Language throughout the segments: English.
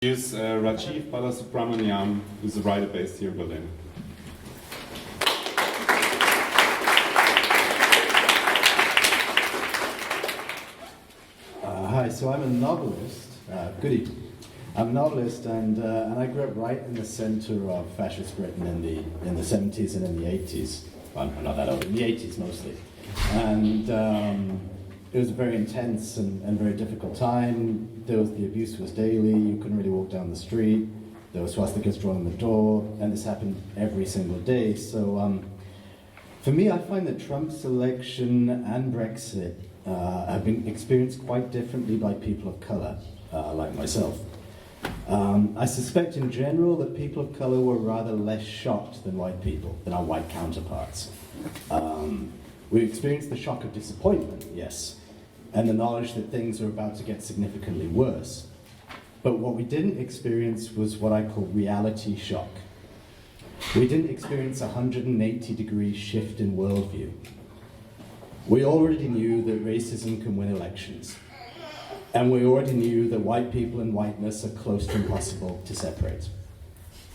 Here's Rajeev Balasubramanyam, who's a writer based here in Berlin. Hi, so I'm a novelist. Good evening. I'm a novelist, and I grew up right in the center of fascist Britain in the 70s and in the 80s. Well, I'm not that old, in the 80s mostly. And it was a very intense and very difficult time. The abuse was daily. You couldn't really walk down the street. There were swastikas drawn on the door, and this happened every single day. So for me, I find that Trump's election and Brexit have been experienced quite differently by people of color, like myself. I suspect in general that people of color were rather less shocked than white people, than our white counterparts. We experienced the shock of disappointment, yes, and the knowledge that things are about to get significantly worse. But what we didn't experience was what I call reality shock. We didn't experience a 180-degree shift in worldview. We already knew that racism can win elections. And we already knew that white people and whiteness are close to impossible to separate.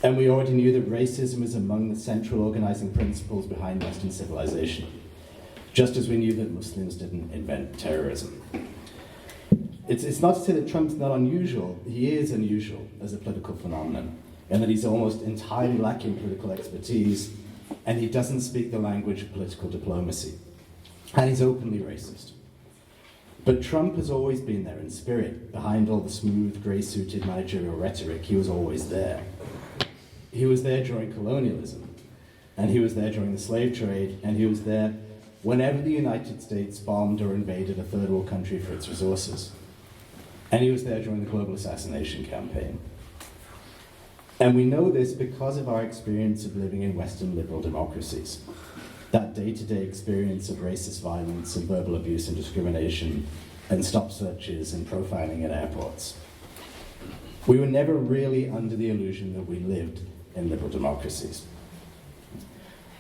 And we already knew that racism is among the central organizing principles behind Western civilization, just as we knew that Muslims didn't invent terrorism. It's not to say that Trump's not unusual. He is unusual as a political phenomenon, and that he's almost entirely lacking political expertise, and he doesn't speak the language of political diplomacy. And he's openly racist. But Trump has always been there in spirit. Behind all the smooth, grey-suited managerial rhetoric, he was always there. He was there during colonialism, and he was there during the slave trade, and he was there whenever the United States bombed or invaded a third world country for its resources. And he was there during the global assassination campaign. And we know this because of our experience of living in Western liberal democracies. That day-to-day experience of racist violence and verbal abuse and discrimination and stop searches and profiling at airports. We were never really under the illusion that we lived in liberal democracies.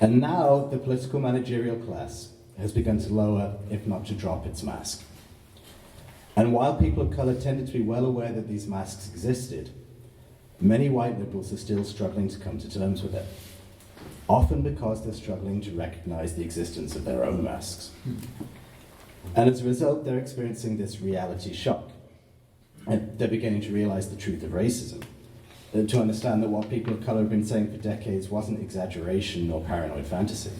And now the political managerial class has begun to lower, if not to drop, its mask. And while people of color tended to be well aware that these masks existed, many white liberals are still struggling to come to terms with it, often because they're struggling to recognize the existence of their own masks. And as a result, they're experiencing this reality shock. And they're beginning to realize the truth of racism, to understand that what people of color have been saying for decades wasn't exaggeration or paranoid fantasy.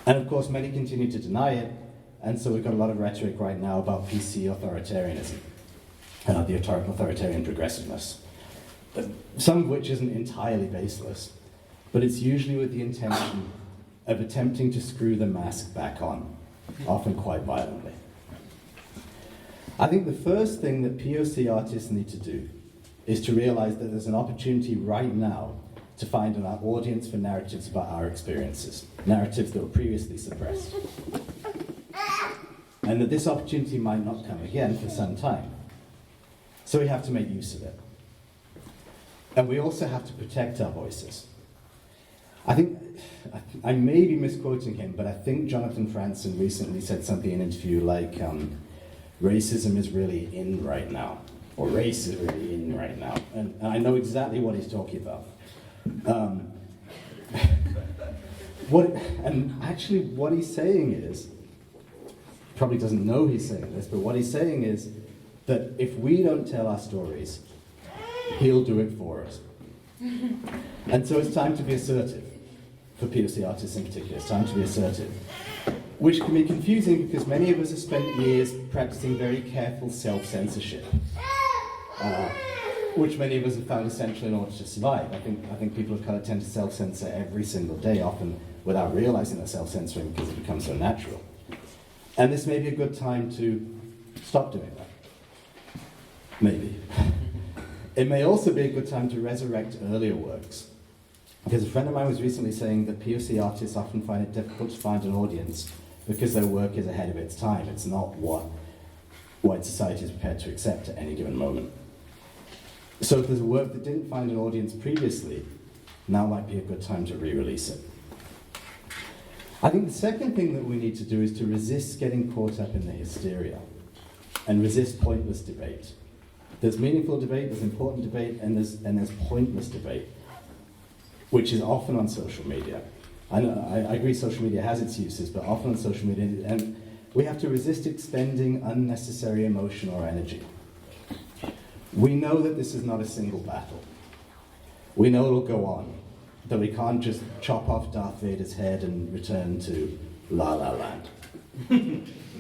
And of course, many continue to deny it, and so we've got a lot of rhetoric right now about PC authoritarianism, the authoritarian progressiveness, some of which isn't entirely baseless, but it's usually with the intention of attempting to screw the mask back on, often quite violently. I think the first thing that POC artists need to do is to realize that there's an opportunity right now to find an audience for narratives about our experiences, narratives that were previously suppressed. And that this opportunity might not come again for some time. So we have to make use of it. And we also have to protect our voices. I think, I may be misquoting him, but I think Jonathan Franzen recently said something in an interview like, racism is really in right now, or race is really in right now. And I know exactly what he's talking about. What he's saying is, probably doesn't know he's saying this, but what he's saying is that if we don't tell our stories, he'll do it for us. And so it's time to be assertive, for POC artists in particular. It's time to be assertive, which can be confusing because many of us have spent years practicing very careful self-censorship, which many of us have found essential in order to survive. I think people of color tend to self-censor every single day, often without realizing they're self-censoring because it becomes so natural. And this may be a good time to stop doing that. Maybe. It may also be a good time to resurrect earlier works. Because a friend of mine was recently saying that POC artists often find it difficult to find an audience because their work is ahead of its time. It's not what white society is prepared to accept at any given moment. So if there's a work that didn't find an audience previously, now might be a good time to re-release it. I think the second thing that we need to do is to resist getting caught up in the hysteria and resist pointless debate. There's meaningful debate, there's important debate, and there's pointless debate, which is often on social media. I agree social media has its uses, but often on social media, and we have to resist expending unnecessary emotion or energy. We know that this is not a single battle. We know it'll go on, that we can't just chop off Darth Vader's head and return to La La Land.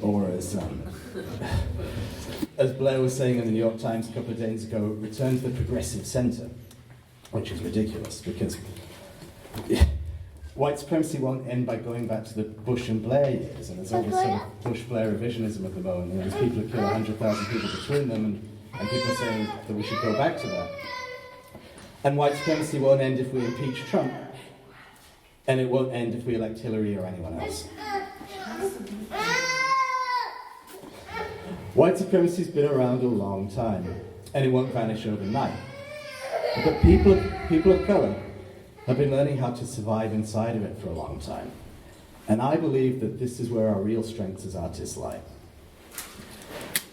Or as Blair was saying in the New York Times a couple of days ago, return to the progressive centre, which is ridiculous because white supremacy won't end by going back to the Bush and Blair years, and there's all this sort of Bush-Blair revisionism at the moment. You know, there's people who kill 100,000 people between them, and people saying that we should go back to that. And white supremacy won't end if we impeach Trump, and it won't end if we elect Hillary or anyone else. White supremacy's been around a long time, and it won't vanish overnight. But people of colour have been learning how to survive inside of it for a long time. And I believe that this is where our real strengths as artists lie.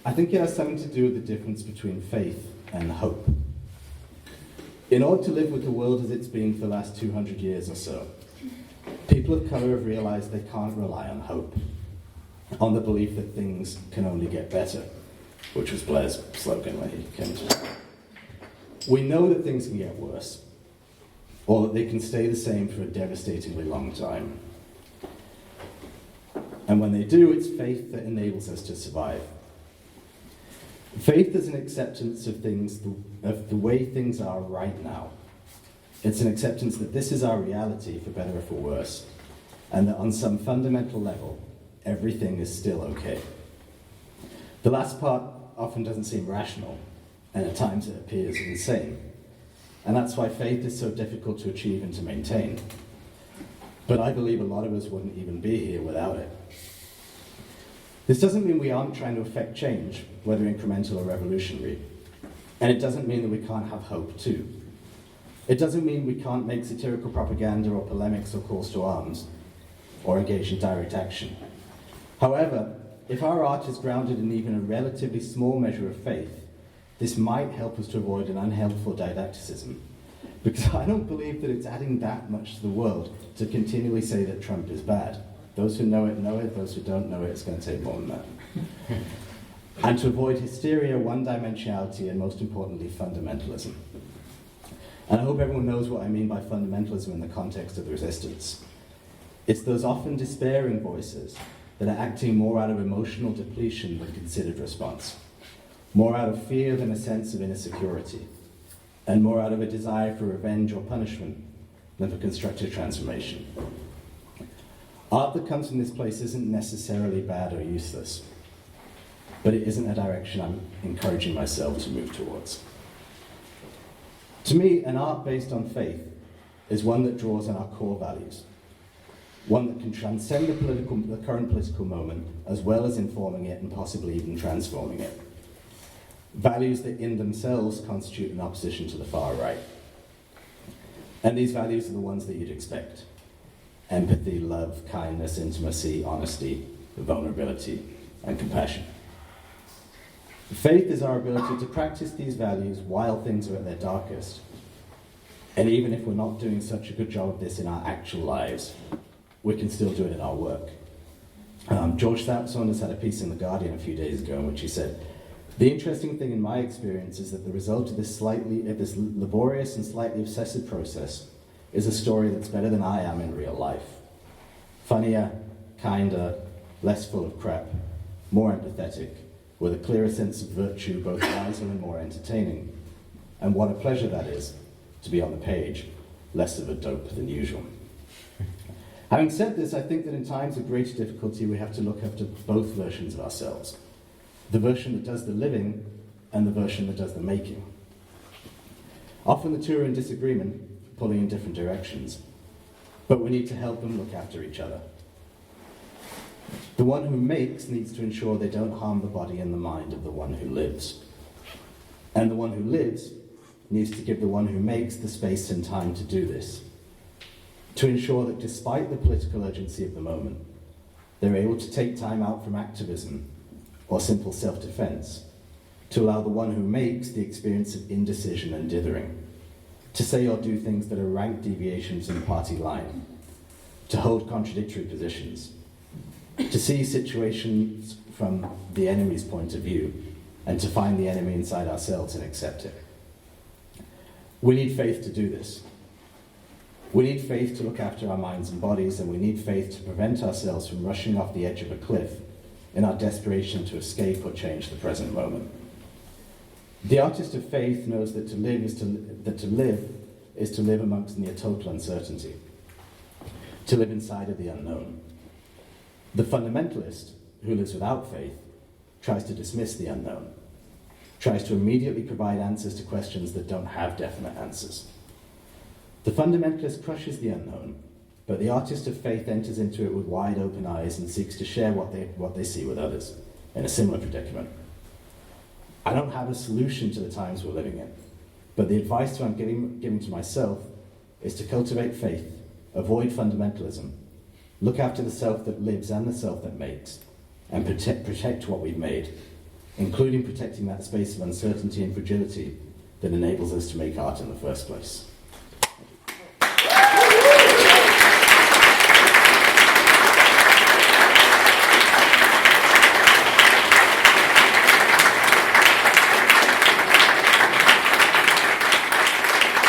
I think it has something to do with the difference between faith and hope. In order to live with the world as it's been for the last 200 years or so, people of colour have realised they can't rely on hope, on the belief that things can only get better, which was Blair's slogan when he came to it. We know that things can get worse, or that they can stay the same for a devastatingly long time. And when they do, it's faith that enables us to survive. Faith is an acceptance of things, of the way things are right now. It's an acceptance that this is our reality, for better or for worse, and that on some fundamental level, everything is still okay. The last part often doesn't seem rational, and at times it appears insane. And that's why faith is so difficult to achieve and to maintain. But I believe a lot of us wouldn't even be here without it. This doesn't mean we aren't trying to affect change, whether incremental or revolutionary. And it doesn't mean that we can't have hope too. It doesn't mean we can't make satirical propaganda or polemics or calls to arms, or engage in direct action. However, if our art is grounded in even a relatively small measure of faith, this might help us to avoid an unhelpful didacticism. Because I don't believe that it's adding that much to the world to continually say that Trump is bad. Those who know it, those who don't know it, it's going to take more than that. And to avoid hysteria, one-dimensionality, and most importantly, fundamentalism. And I hope everyone knows what I mean by fundamentalism in the context of the resistance. It's those often despairing voices that are acting more out of emotional depletion than considered response, more out of fear than a sense of inner security, and more out of a desire for revenge or punishment than for constructive transformation. Art that comes from this place isn't necessarily bad or useless, but it isn't a direction I'm encouraging myself to move towards. To me, an art based on faith is one that draws on our core values, one that can transcend the current political moment, as well as informing it and possibly even transforming it. Values that in themselves constitute an opposition to the far right. And these values are the ones that you'd expect: empathy, love, kindness, intimacy, honesty, vulnerability, and compassion. Faith is our ability to practice these values while things are at their darkest. And even if we're not doing such a good job of this in our actual lives, we can still do it in our work. George Saunders had a piece in The Guardian a few days ago in which he said, "The interesting thing in my experience is that the result of this laborious and slightly obsessive process is a story that's better than I am in real life. Funnier, kinder, less full of crap, more empathetic, with a clearer sense of virtue, both wiser and more entertaining. And what a pleasure that is, to be on the page, less of a dope than usual." Having said this, I think that in times of greater difficulty, we have to look after both versions of ourselves. The version that does the living and the version that does the making. Often the two are in disagreement, pulling in different directions, but we need to help them look after each other. The one who makes needs to ensure they don't harm the body and the mind of the one who lives. And the one who lives needs to give the one who makes the space and time to do this, to ensure that despite the political urgency of the moment, they're able to take time out from activism or simple self-defense to allow the one who makes the experience of indecision and dithering, to say or do things that are rank deviations from the party line, to hold contradictory positions, to see situations from the enemy's point of view, and to find the enemy inside ourselves and accept it. We need faith to do this. We need faith to look after our minds and bodies, and we need faith to prevent ourselves from rushing off the edge of a cliff in our desperation to escape or change the present moment. The artist of faith knows that to live is to live amongst near total uncertainty, to live inside of the unknown. The fundamentalist, who lives without faith, tries to dismiss the unknown, tries to immediately provide answers to questions that don't have definite answers. The fundamentalist crushes the unknown, but the artist of faith enters into it with wide open eyes and seeks to share what they see with others in a similar predicament. I don't have a solution to the times we're living in, but the advice I'm giving to myself is to cultivate faith, avoid fundamentalism, look after the self that lives and the self that makes, and protect what we've made, including protecting that space of uncertainty and fragility that enables us to make art in the first place.